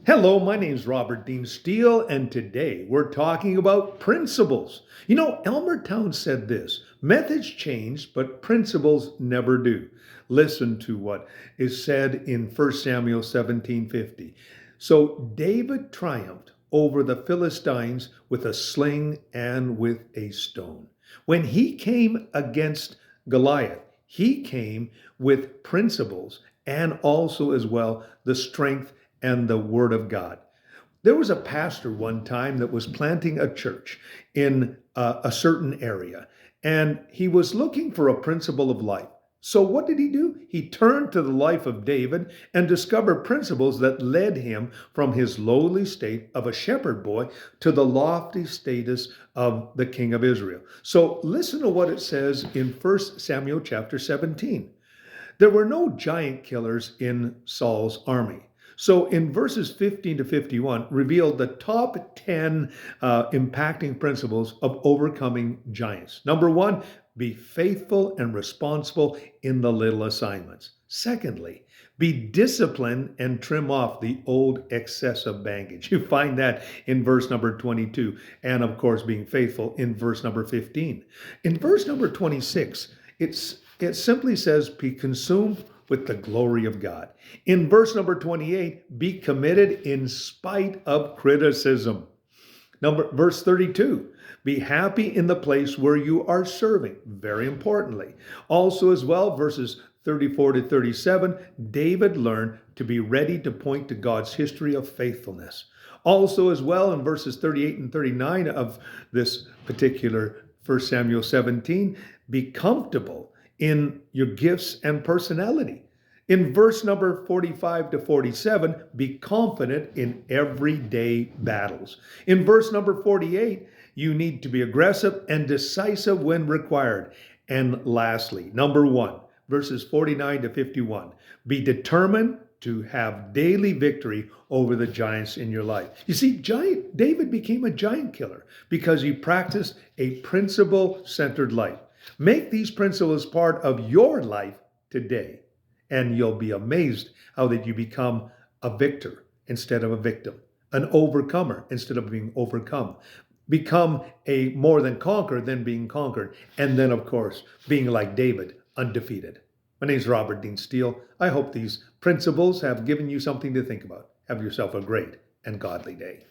Hello, my name is Robert Dean Steele, and today we're talking about principles. Elmer Towns said this: methods change, but principles never do. Listen to what is said in 1 Samuel 17:50. So David triumphed over the Philistines with a sling and with a stone. When he came against Goliath, he came with principles and also, as well, the strength and the Word of God. There was a pastor one time that was planting a church in a certain area, and he was looking for a principle of life. So, what did he do? He turned to the life of David and discovered principles that led him from his lowly state of a shepherd boy to the lofty status of the king of Israel. So, listen to what it says in 1 Samuel chapter 17. There were no giant killers in Saul's army. So in verses 15 to 51, revealed the top 10 impacting principles of overcoming giants. Number one, be faithful and responsible in the little assignments. Secondly, be disciplined and trim off the old excessive baggage. You find that in verse number 22. And of course, being faithful in verse number 15. In verse number 26, it simply says, be consumed with the glory of God. In verse number 28, be committed in spite of criticism. Verse 32, be happy in the place where you are serving. Very importantly. Also as well, verses 34 to 37, David learned to be ready to point to God's history of faithfulness. Also as well, in verses 38 and 39 of this particular 1 Samuel 17, be comfortable in your gifts and personality. In verse number 45 to 47, be confident in everyday battles. In verse number 48, you need to be aggressive and decisive when required. And lastly, number one, verses 49 to 51, be determined to have daily victory over the giants in your life. You see, David became a giant killer because he practiced a principle-centered life. Make these principles part of your life today, and you'll be amazed how that you become a victor instead of a victim, an overcomer instead of being overcome, become a more than conqueror than being conquered, and then, of course, being like David, undefeated. My name is Robert Dean Steele. I hope these principles have given you something to think about. Have yourself a great and godly day.